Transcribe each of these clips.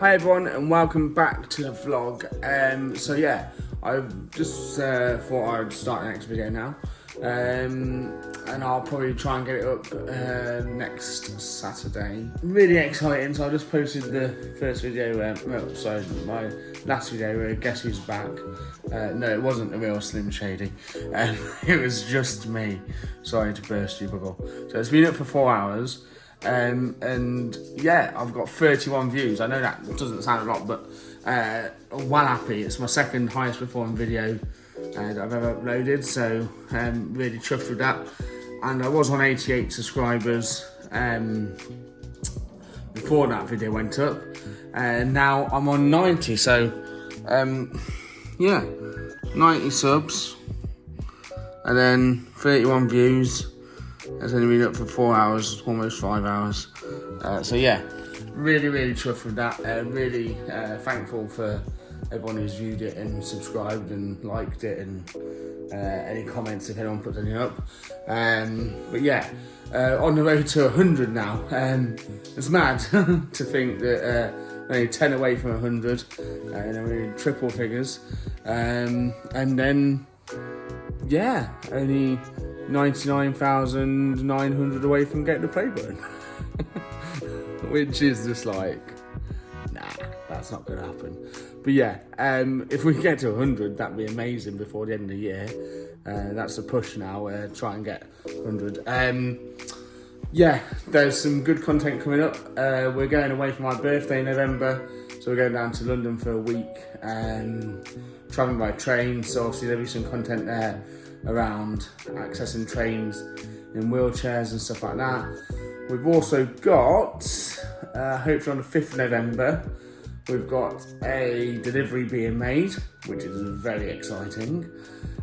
Hi everyone and welcome back to the vlog. So yeah, I just thought I'd start the next video now, and I'll probably try and get it up next Saturday. Really exciting, so I just posted the first video, my last video where Guess Who's Back. No, it wasn't the real Slim Shady, it was just me. Sorry to burst your bubble. So it's been up for 4 hours. And yeah, I've got 31 views. I know that doesn't sound a lot, but well happy. It's my second highest performing video that I've ever uploaded, so really chuffed with that. And I was on 88 subscribers before that video went up, and now I'm on 90. So yeah, 90 subs and then 31 views. It's only been up for 4 hours, almost 5 hours. So yeah, really chuffed with that. Really thankful for everyone who's viewed it and subscribed and liked it, and any comments if anyone puts any up. But yeah, on the road to 100 now. It's mad to think that only 10 away from 100, and we're in triple figures. And then, yeah, only 99,900 away from getting the play button. Which is just like, nah, that's not going to happen. But yeah, if we get to 100, that'd be amazing before the end of the year. That's the push now, try and get 100. Yeah, there's some good content coming up. We're going away for my birthday in November, so we're going down to London for a week, travelling by train, so obviously there'll be some content there around accessing trains in wheelchairs and stuff like that. We've also got, hopefully on the 5th of November, we've got a delivery being made, which is very exciting.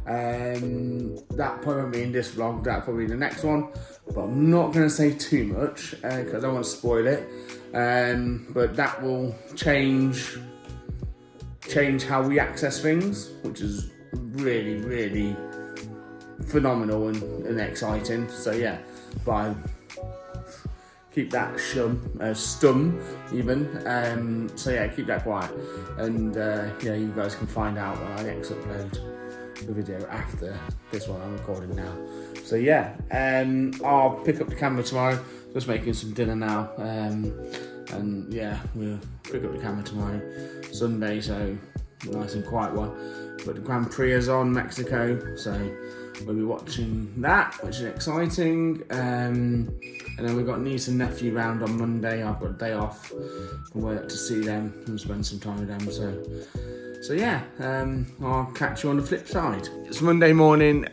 That probably won't be in this vlog, that'll probably be the next one, but I'm not going to say too much because I don't want to spoil it. But that will change how we access things, which is really phenomenal and exciting. So yeah, but keep that stum even. So yeah, keep that quiet, and yeah, you guys can find out when I next upload the video after this one I'm recording now. So yeah, I'll pick up the camera tomorrow. Just making some dinner now, and yeah, we'll pick up the camera tomorrow, Sunday, so nice and quiet one. But the Grand Prix is on Mexico, so we'll be watching that, which is exciting. And then we've got Niece and Nephew round on Monday. I've got a day off from work to see them and spend some time with them. So yeah, I'll catch you on the flip side. It's Monday morning.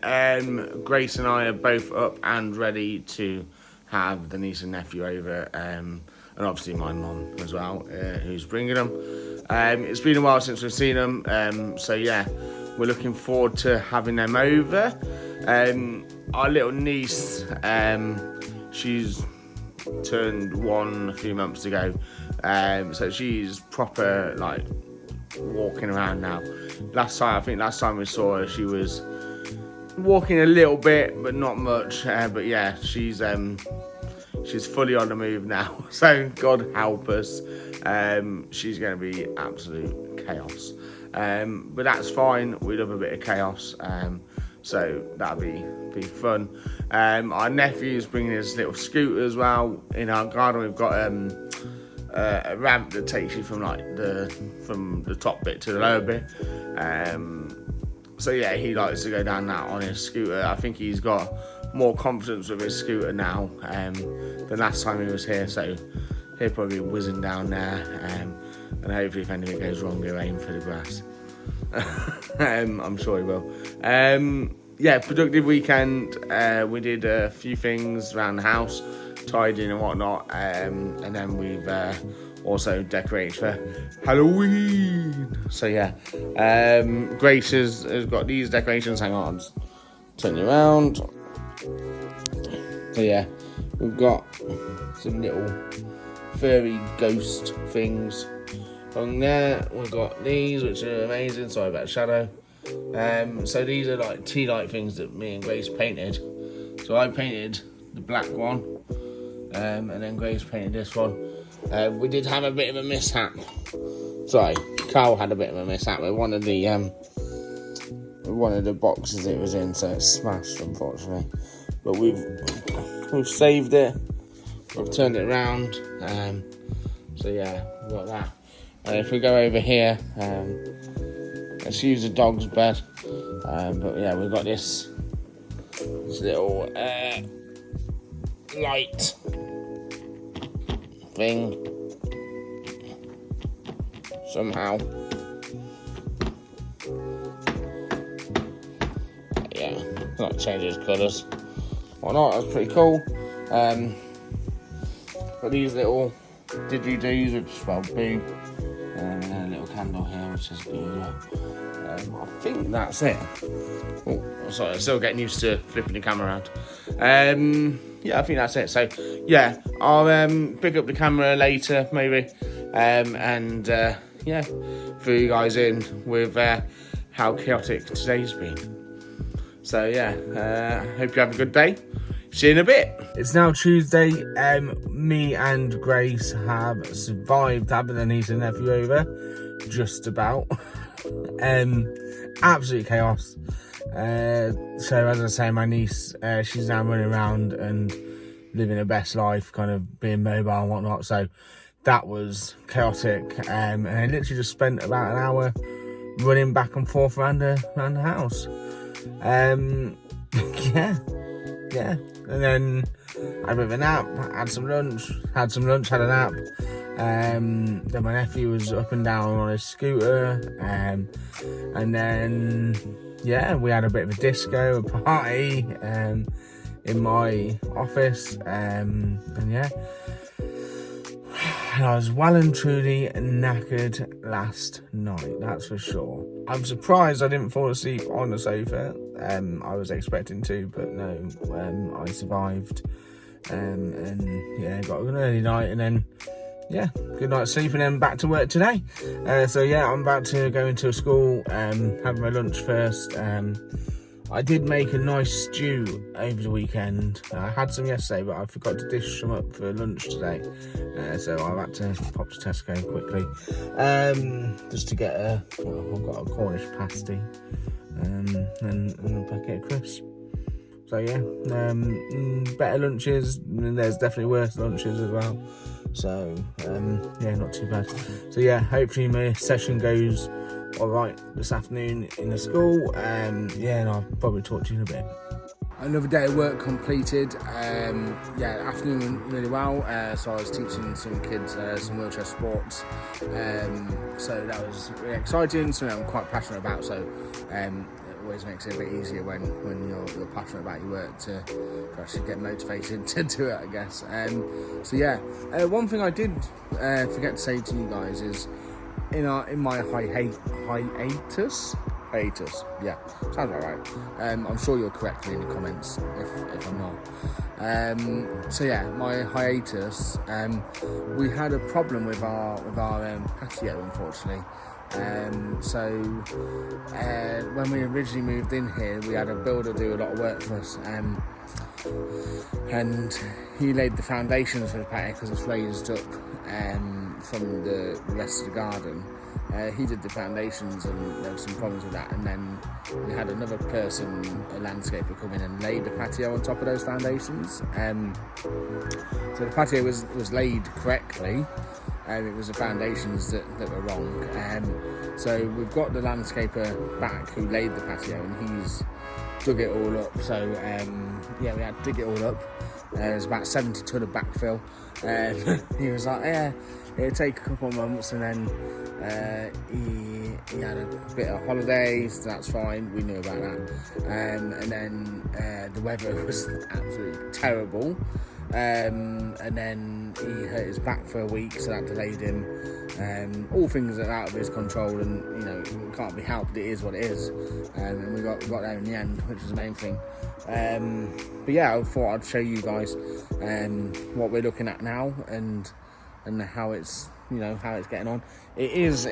Grace and I are both up and ready to have the niece and nephew over, and obviously my mum as well, who's bringing them. It's been a while since we've seen them, so yeah, we're looking forward to having them over. Our little niece, she's turned 1 a few months ago, so she's proper like walking around now. Last time we saw her, she was walking a little bit, but not much. But yeah, she's fully on the move now. So God help us. She's going to be absolute chaos. But that's fine. We love a bit of chaos. So that'll be fun. Our nephew's bringing his little scooter as well. In our garden, we've got a ramp that takes you from the top bit to the lower bit. So yeah, he likes to go down that on his scooter. I think he's got more confidence with his scooter now than last time he was here, so he'll probably be whizzing down there, and hopefully if anything goes wrong he'll aim for the grass. I'm sure he will. Yeah, productive weekend. We did a few things around the house, tidying and whatnot, and then we've also decorated for Halloween. So yeah, Grace has got these decorations. Hang on, I'll turn you around. So yeah, we've got some little furry ghost things on there. We've got these, which are amazing. Sorry about the shadow. So these are like tea light things that me and Grace painted. So I painted the black one, and then Grace painted this one. We did have a bit of a mishap. Sorry, Carl had a bit of a mishap with one of the boxes it was in, so it's smashed, unfortunately. But we've saved it. We've turned it around. So yeah, we've got that. If we go over here, let's use the dog's bed. But yeah, we've got this little light thing somehow. Yeah, not changes colours. Why not? That's pretty cool. Got these little didgeridoos, which spell boo, and a little candle here which says boo. I think that's it. Oh, sorry, I'm still getting used to flipping the camera around. Yeah, I think that's it. So yeah, I'll pick up the camera later maybe, and yeah, fill you guys in with how chaotic today's been. So yeah, hope you have a good day. See you in a bit. It's now Tuesday. Me and Grace have survived having a niece and nephew over, just about. Absolute chaos. So as I say, my niece, she's now running around and living her best life, kind of being mobile and whatnot. So that was chaotic. And I literally just spent about an hour running back and forth around the house. Yeah. And then I had a bit of a nap, had some lunch, had a nap. Then my nephew was up and down on his scooter. And then, yeah, we had a bit of a disco, a party in my office. And yeah, and I was well and truly knackered last night, that's for sure. I'm surprised I didn't fall asleep on the sofa. I was expecting to, but no, I survived. And yeah, got an early night, and then yeah, good night's sleep, and then back to work today. So yeah, I'm about to go into a school, have my lunch first. I did make a nice stew over the weekend. I had some yesterday, but I forgot to dish some up for lunch today. So I've had to pop to Tesco quickly, just to get I've got a Cornish pasty, and a packet of crisps. So yeah, better lunches, and there's definitely worse lunches as well. So yeah, not too bad. So yeah, hopefully my session goes all right this afternoon in the school. Yeah, and I'll probably talk to you in a bit. Another day of work completed. Yeah, afternoon went really well. So I was teaching some kids some wheelchair sports. So that was really exciting. Something I'm quite passionate about. So it always makes it a bit easier when you're passionate about your work to actually get motivated to do it, I guess. So yeah, one thing I did forget to say to you guys is in my hiatus, yeah, sounds about right. I'm sure you'll correct me in the comments if I'm not. So yeah, my hiatus. We had a problem with our patio, unfortunately. So when we originally moved in here, we had a builder do a lot of work for us, and he laid the foundations for the patio because it's raised up from the rest of the garden. He did the foundations, and there were some problems with that, and then we had another person, a landscaper, come in and lay the patio on top of those foundations. So the patio was laid correctly. It was the foundations that were wrong. So we've got the landscaper back who laid the patio, and he's dug it all up. So yeah, we had to dig it all up. There's about 70 tonne of backfill. He was like, yeah, it'll take a couple of months, and then he had a bit of holidays, so that's fine, we knew about that. And then the weather was absolutely terrible. And then he hurt his back for a week, so that delayed him. All things that are out of his control, and you know, it can't be helped, it is what it is. And we got there in the end, which is the main thing. But yeah, I thought I'd show you guys what we're looking at now, and how it's, you know, how it's getting on. It is.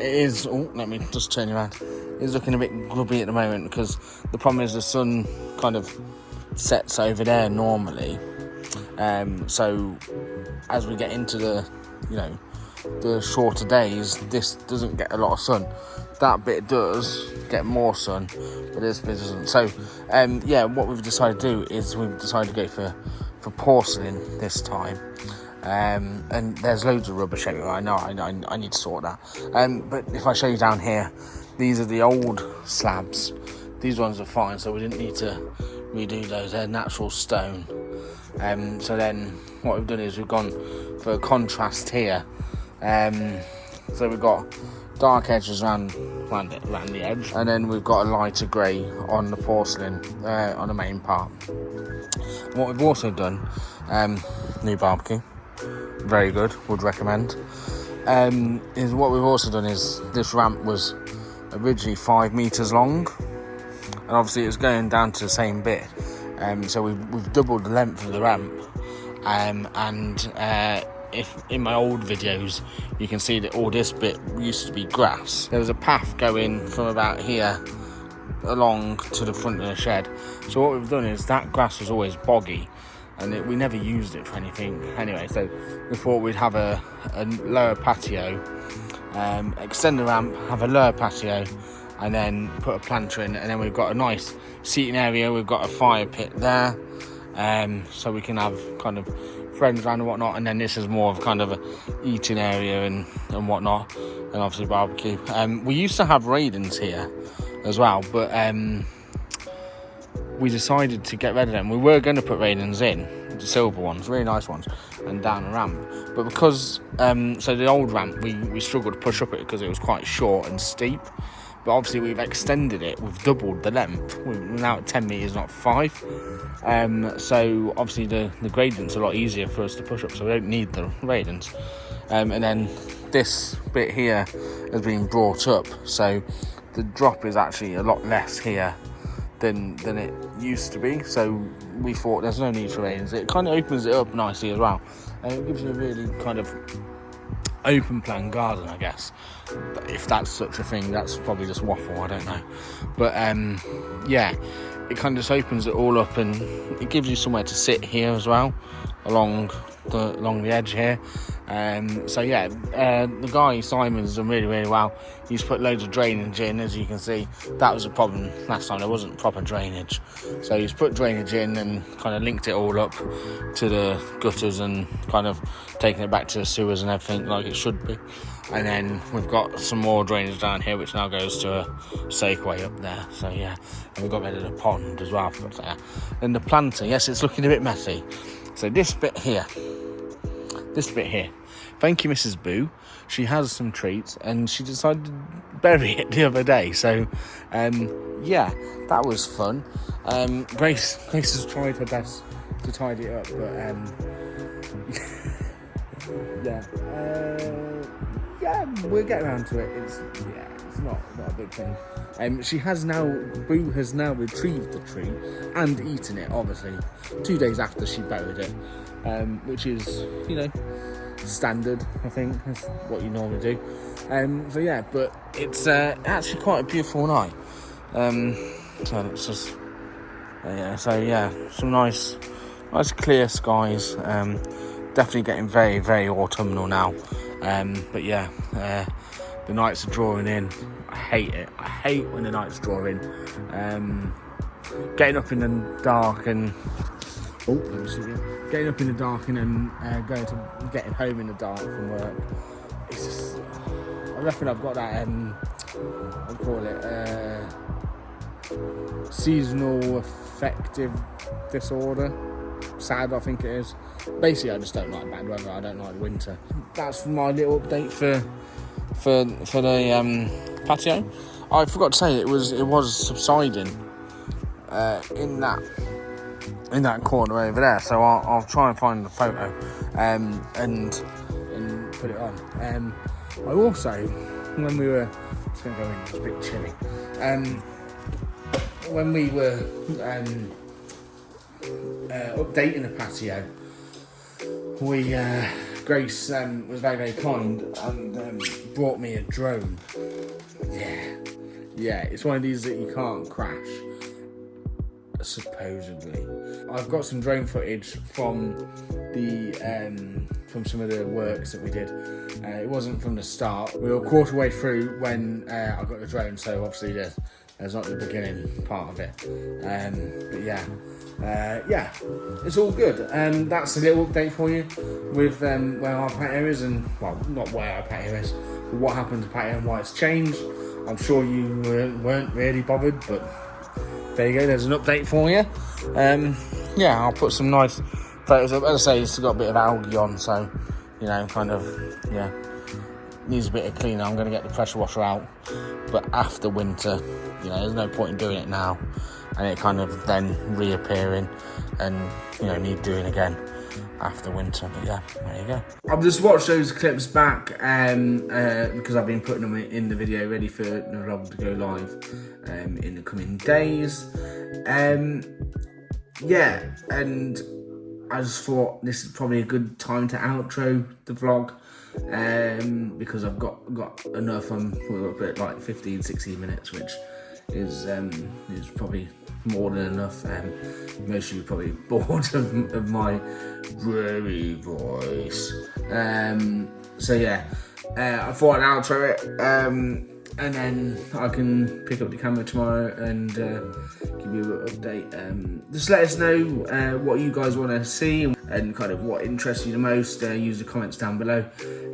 Oh, let me just turn you around. It's looking a bit grubby at the moment because the problem is the sun kind of sets over there normally, So as we get into the shorter days, this doesn't get a lot of sun. That bit does get more sun, but this bit doesn't. So what we've decided to do is we've decided to go for porcelain this time. And there's loads of rubbish everywhere. I know I need to sort that. But if I show you down here, these are the old slabs. These ones are fine, so we didn't need to redo those. They're natural stone. So then what we've done is we've gone for a contrast here. So we've got dark edges around the edge, and then we've got a lighter grey on the porcelain on the main part. What we've also done, new barbecue, very good, would recommend. Is what we've also done is this ramp was originally 5 meters long, and obviously it's going down to the same bit. So we've doubled the length of the ramp, if in my old videos you can see that all this bit used to be grass. There was a path going from about here along to the front of the shed. So what we've done is that grass was always boggy, and we never used it for anything anyway. So we thought we'd have a lower patio, extend the ramp, have a lower patio, and then put a planter in, and then we've got a nice seating area. We've got a fire pit there, so we can have kind of friends around and whatnot, and then this is more of kind of a eating area and whatnot, and obviously barbecue. We used to have radins here as well, but we decided to get rid of them. We were going to put radins in, the silver ones, really nice ones, and down a ramp, but because so the old ramp we struggled to push up it because it was quite short and steep. But obviously we've extended it, we've doubled the length. We're now at 10 metres, not 5. So obviously the gradient's a lot easier for us to push up, so we don't need the radins. And then this bit here has been brought up, so the drop is actually a lot less here than it used to be. So we thought there's no need for radins. It kind of opens it up nicely as well, and it gives you a really kind of open plan garden, I guess, if that's such a thing. That's probably just waffle, I don't know, but it kind of just opens it all up, and it gives you somewhere to sit here as well along the edge here. The guy Simon's done really, really well. He's put loads of drainage in. As you can see, that was a problem last time, there wasn't proper drainage, so he's put drainage in and kind of linked it all up to the gutters and kind of taken it back to the sewers and everything like it should be. And then we've got some more drainage down here, which now goes to a soakaway up there. So and we've got rid of the pond as well. And the planter, yes, it's looking a bit messy. So this bit here, thank you Mrs. Boo, she has some treats and she decided to bury it the other day. So that was fun. Grace has tried her best to tidy it up, but we'll get around to it. It's not a big thing. Boo has now retrieved the tree and eaten it, obviously 2 days after she buried it, which is standard, I think. That's what you normally do. But it's actually quite a beautiful night. So it's just some nice clear skies. Definitely getting very, very autumnal now. The nights are drawing in. I hate it. I hate when the nights draw in. Getting up in the dark and then getting home in the dark from work. It's just, I reckon I've got that I'd call it seasonal affective disorder. SAD, I think it is. Basically, I just don't like bad weather. I don't like winter. That's my little update for the patio. I forgot to say it was subsiding in that corner over there. So I'll try and find the photo and put it on. I also, when we were, it's going to go in, it's a bit chilly. When we were updating the patio, Grace was very, very kind and brought me a drone. Yeah, it's one of these that you can't crash. supposedly. I've got some drone footage from some of the works that we did. It wasn't from the start. We were a quarter way through when I got the drone, so obviously there's not the beginning part of it. But yeah, it's all good. That's a little update for you with where our patio is, and well, not where our patio is, but what happened to patio and why it's changed. I'm sure you weren't really bothered, but there you go, there's an update for you. Yeah, I'll put some nice photos up. As I say, it's got a bit of algae on, so, you know, kind of, yeah, needs a bit of cleaning. I'm going to get the pressure washer out, but after winter, you know, there's no point in doing it now, and it kind of then reappearing and, you know, need doing again after winter. But yeah, there you go. I've just watched those clips back because I've been putting them in the video ready for the vlog to go live in the coming days. Yeah, and I just thought this is probably a good time to outro the vlog because I've got enough. We're up at like 15-16 minutes, which is probably more than enough. Most of you are probably bored of my dreary voice. So yeah, I thought I'd outro it, and then I can pick up the camera tomorrow and give you an update. Just let us know what you guys want to see and kind of what interests you the most. Use the comments down below.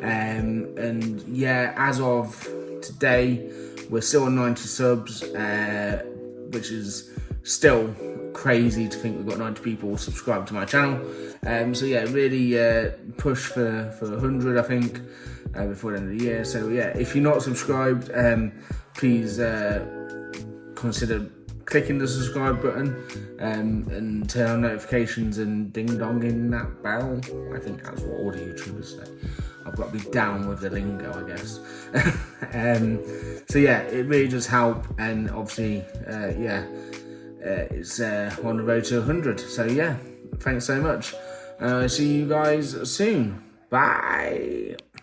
And yeah, as of today, we're still on 90 subs, which is still crazy to think we've got 90 people subscribed to my channel. So yeah, really push for 100, I think, before the end of the year. So yeah, if you're not subscribed, please consider clicking the subscribe button and turn on notifications and ding-donging that bell. I think that's what all the YouTubers say. I've got to be down with the lingo, I guess. So yeah, it really does help, and obviously, yeah, it's on the road to 100. So yeah, thanks so much. See you guys soon. Bye.